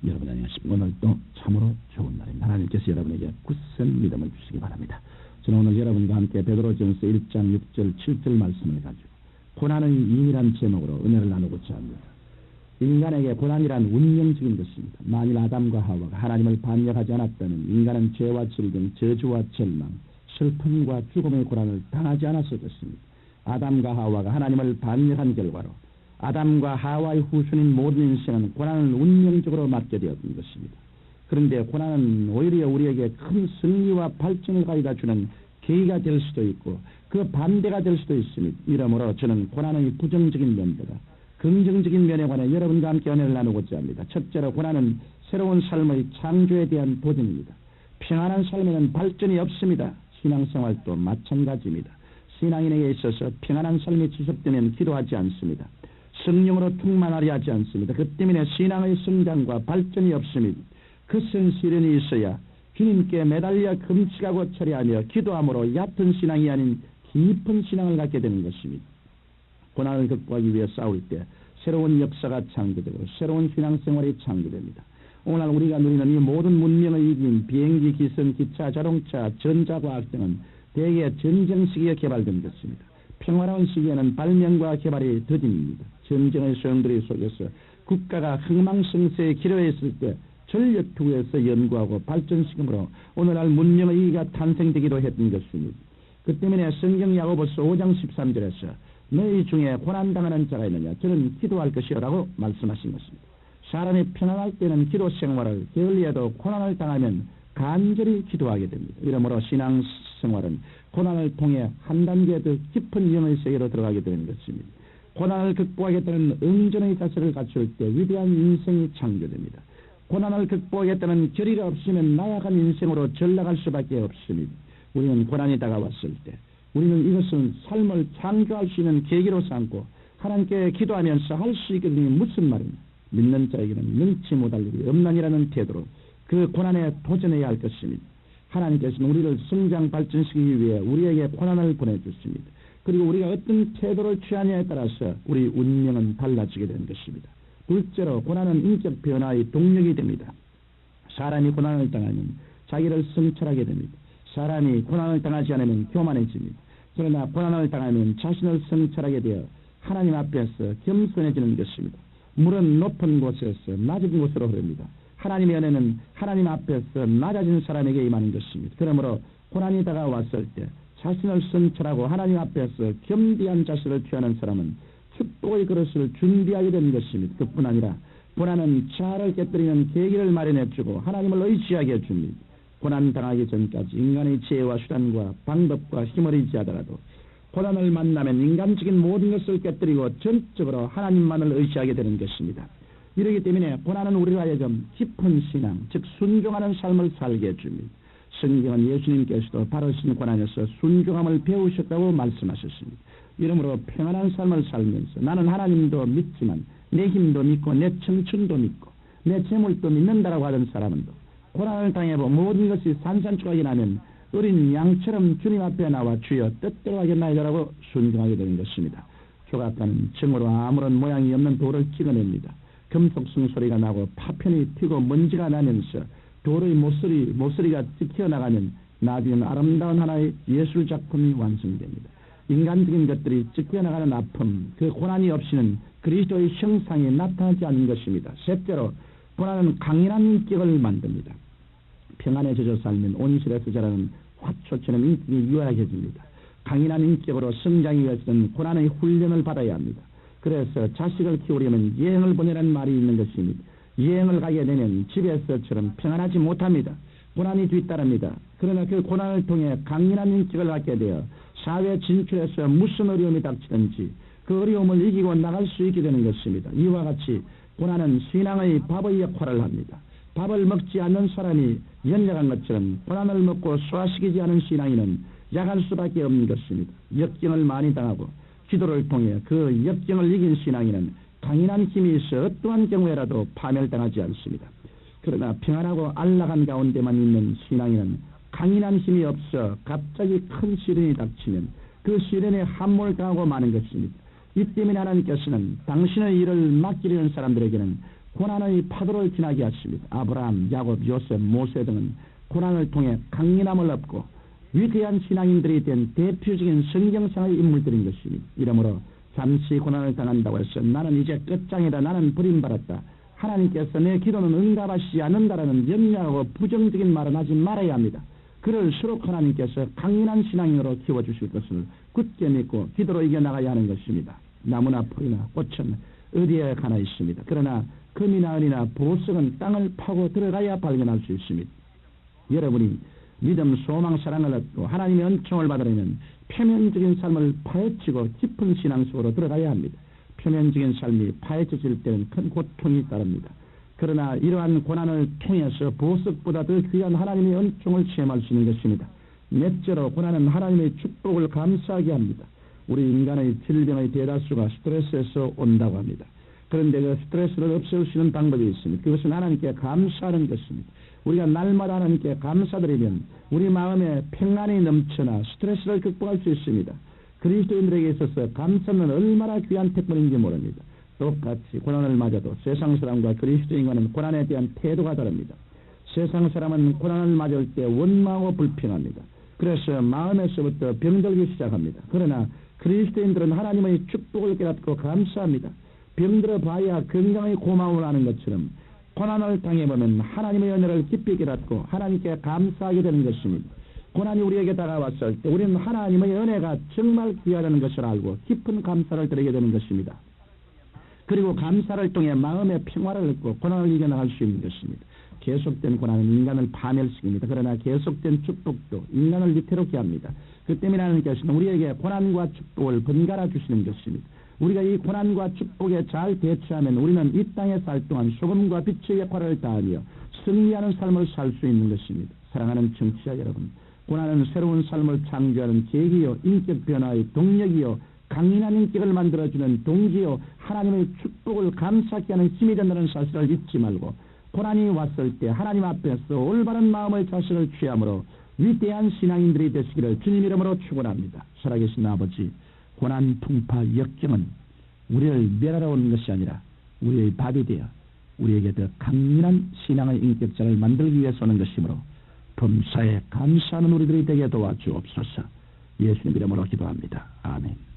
여러분 안녕하십니까. 오늘도 참으로 좋은 날입니다. 하나님께서 여러분에게 굳센 믿음을 주시기 바랍니다. 저는 오늘 여러분과 함께 베드로전서 1장 6절 7절 말씀을 가지고 고난의 임이란 제목으로 은혜를 나누고자 합니다. 인간에게 고난이란 운명적인 것입니다. 만일 아담과 하와가 하나님을 반역하지 않았다면 인간은 죄와 질병, 저주와 절망, 슬픔과 죽음의 고난을 당하지 않았을 것입니다. 아담과 하와가 하나님을 반역한 결과로 아담과 하와의 후손인 모든 인생은 고난을 운명적으로 맞게 되었던 것입니다. 그런데 고난은 오히려 우리에게 큰 승리와 발전을 가져다 주는 계기가 될 수도 있고 그 반대가 될 수도 있습니다. 이러므로 저는 고난의 부정적인 면보다 긍정적인 면에 관해 여러분과 함께 은혜를 나누고자 합니다. 첫째로 고난은 새로운 삶의 창조에 대한 도전입니다. 평안한 삶에는 발전이 없습니다. 신앙생활도 마찬가지입니다. 신앙인에게 있어서 평안한 삶이 지속되면 기도하지 않습니다. 성령으로 충만하려 하지 않습니다. 그 때문에 신앙의 성장과 발전이 없습니다. 크신 시련이 있어야 주님께 매달려 금식하고 철회하며 기도함으로 얕은 신앙이 아닌 깊은 신앙을 갖게 되는 것입니다. 고난을 극복하기 위해 싸울 때 새로운 역사가 창조되고 새로운 신앙생활이 창조됩니다. 오늘 우리가 누리는 이 모든 문명을 이긴 비행기, 기성, 기차, 자동차, 전자과학 등은 대개 전쟁 시기에 개발된 것입니다. 평화로운 시기에는 발명과 개발이 더딘입니다. 전쟁의 소용돌이 속에서 국가가 흥망성쇠에 기로에 있을 때 전력 투구해서 연구하고 발전시킴으로 오늘날 문명의 이기가 탄생되기도 했던 것입니다. 그 때문에 성경 야고보서 5장 13절에서 너희 중에 고난당하는 자가 있느냐 저는 기도할 것이라고 말씀하신 것입니다. 사람이 편안할 때는 기도 생활을 게을리해도 고난을 당하면 간절히 기도하게 됩니다. 이러므로 신앙생활은 고난을 통해 한 단계 더 깊은 영의 세계로 들어가게 되는 것입니다. 고난을 극복하겠다는 응전의 자세를 갖출 때 위대한 인생이 창조됩니다. 고난을 극복하겠다는 결의가 없으면 나약한 인생으로 전락할 수밖에 없습니다. 우리는 고난이 다가왔을 때 우리는 이것은 삶을 창조할 수 있는 계기로 삼고 하나님께 기도하면서 할 수 있게 되니 무슨 말입니까? 믿는 자에게는 능치 못할 일이 없나니라는 태도로 그 고난에 도전해야 할 것입니다. 하나님께서는 우리를 성장 발전시키기 위해 우리에게 고난을 보내주십니다. 그리고 우리가 어떤 태도를 취하냐에 따라서 우리 운명은 달라지게 되는 것입니다. 둘째로 고난은 인격 변화의 동력이 됩니다. 사람이 고난을 당하면 자기를 성찰하게 됩니다. 사람이 고난을 당하지 않으면 교만해집니다. 그러나 고난을 당하면 자신을 성찰하게 되어 하나님 앞에서 겸손해지는 것입니다. 물은 높은 곳에서 낮은 곳으로 흐릅니다. 하나님의 은혜는 하나님 앞에서 낮아진 사람에게 임하는 것입니다. 그러므로 고난이 다가왔을 때 자신을 성찰하고 하나님 앞에서 겸비한 자세를 취하는 사람은 축복의 그릇을 준비하게 되는 것입니다. 그뿐 아니라 고난은 자아를 깨뜨리는 계기를 마련해주고 하나님을 의지하게 해줍니다. 고난 당하기 전까지 인간의 지혜와 수단과 방법과 힘을 의지하더라도 고난을 만나면 인간적인 모든 것을 깨뜨리고 전적으로 하나님만을 의지하게 되는 것입니다. 이러기 때문에 고난은 우리로 하여금 깊은 신앙, 즉 순종하는 삶을 살게 해줍니다. 성경은 예수님께서도 바르신 고난에서 순종함을 배우셨다고 말씀하셨습니다. 이러므로 평안한 삶을 살면서 나는 하나님도 믿지만 내 힘도 믿고 내 청춘도 믿고 내 재물도 믿는다라고 하던 사람은 고난을 당해보 모든 것이 산산조각이 나면 어린 양처럼 주님 앞에 나와 주여 뜻대로 하겠나이다라고 순종하게 되는 것입니다. 조각가는 정으로 아무런 모양이 없는 돌을 찍어냅니다. 금속성 소리가 나고 파편이 튀고 먼지가 나면서 돌의 모서리가 찍혀나가면 나중에는 아름다운 하나의 예술작품이 완성됩니다. 인간적인 것들이 찍혀나가는 아픔, 그 고난이 없이는 그리스도의 형상이 나타나지 않는 것입니다. 셋째로 고난은 강인한 인격을 만듭니다. 평안에 젖어 살면 온실에서 자라는 화초처럼 인격이 유약해집니다. 강인한 인격으로 성장하기 위해서는 고난의 훈련을 받아야 합니다. 그래서 자식을 키우려면 여행을 보내라는 말이 있는 것입니다. 여행을 가게 되면 집에서처럼 평안하지 못합니다. 고난이 뒤따릅니다. 그러나 그 고난을 통해 강인한 인격을 갖게 되어 사회 진출에서 무슨 어려움이 닥치든지 그 어려움을 이기고 나갈 수 있게 되는 것입니다. 이와 같이 고난은 신앙의 밥의 역할을 합니다. 밥을 먹지 않는 사람이 연약한 것처럼 고난을 먹고 소화시키지 않은 신앙인은 약할 수밖에 없는 것입니다. 역경을 많이 당하고 기도를 통해 그 역경을 이긴 신앙인은 강인한 힘이 있어 어떠한 경우에라도 파멸당하지 않습니다. 그러나 평안하고 안락한 가운데만 있는 신앙인은 강인한 힘이 없어 갑자기 큰 시련이 닥치면 그 시련에 함몰 당하고 마는 것입니다. 이 때문에 하나님께서는 당신의 일을 맡기려는 사람들에게는 고난의 파도를 지나게 하십니다. 아브라함, 야곱, 요셉, 모세 등은 고난을 통해 강인함을 얻고 위대한 신앙인들이 된 대표적인 성경상의 인물들인 것입니다. 이러므로 잠시 고난을 당한다고 해서 나는 이제 끝장이다, 나는 버림받았다, 하나님께서 내 기도는 응답하시지 않는다라는 연약하고 부정적인 말은 하지 말아야 합니다. 그럴수록 하나님께서 강인한 신앙인으로 키워주실 것을 굳게 믿고 기도로 이겨나가야 하는 것입니다. 나무나 풀이나 꽃은 어디에 가나 있습니다. 그러나 금이나 은이나 보석은 땅을 파고 들어가야 발견할 수 있습니다. 여러분이 믿음, 소망, 사랑을 얻고 하나님의 은총을 받으려면 표면적인 삶을 파헤치고 깊은 신앙 속으로 들어가야 합니다. 표면적인 삶이 파헤쳐질 때는 큰 고통이 따릅니다. 그러나 이러한 고난을 통해서 보석보다 더 귀한 하나님의 은총을 체험할 수 있는 것입니다. 넷째로 고난은 하나님의 축복을 감사하게 합니다. 우리 인간의 질병의 대다수가 스트레스에서 온다고 합니다. 그런데 그 스트레스를 없앨 수 있는 방법이 있습니다. 그것은 하나님께 감사하는 것입니다. 우리가 날마다 하나님께 감사드리면 우리 마음에 평안이 넘쳐나 스트레스를 극복할 수 있습니다. 그리스도인들에게 있어서 감사는 얼마나 귀한 특권인지 모릅니다. 똑같이 고난을 맞아도 세상 사람과 그리스도인과는 고난에 대한 태도가 다릅니다. 세상 사람은 고난을 맞을 때 원망하고 불평합니다. 그래서 마음에서부터 병들기 시작합니다. 그러나 그리스도인들은 하나님의 축복을 깨닫고 감사합니다. 병들어 봐야 건강의 고마움을 하는 것처럼 고난을 당해보면 하나님의 은혜를 깊이 깨닫고 하나님께 감사하게 되는 것입니다. 고난이 우리에게 다가왔을 때 우리는 하나님의 은혜가 정말 귀하다는 것을 알고 깊은 감사를 드리게 되는 것입니다. 그리고 감사를 통해 마음의 평화를 얻고 고난을 이겨나갈 수 있는 것입니다. 계속된 고난은 인간을 파멸시킵니다. 그러나 계속된 축복도 인간을 위태롭게 합니다. 그 때문에 하나님께서는 우리에게 고난과 축복을 번갈아 주시는 것입니다. 우리가 이 고난과 축복에 잘 대처하면 우리는 이 땅에 살 동안 소금과 빛의 역할을 다하며 승리하는 삶을 살 수 있는 것입니다. 사랑하는 청취자 여러분, 고난은 새로운 삶을 창조하는 계기요, 인격 변화의 동력이요, 강인한 인격을 만들어주는 동기요, 하나님의 축복을 감사하게 하는 힘이 된다는 사실을 잊지 말고 고난이 왔을 때 하나님 앞에서 올바른 마음의 자세를 취함으로 위대한 신앙인들이 되시기를 주님 이름으로 축원합니다. 살아계신 아버지, 고난, 풍파, 역경은 우리를 멸하러 오는 것이 아니라 우리의 밥이 되어 우리에게 더 강인한 신앙의 인격자를 만들기 위해서 오는 것이므로 범사에 감사하는 우리들이 되게 도와주옵소서. 예수님 이름으로 기도합니다. 아멘.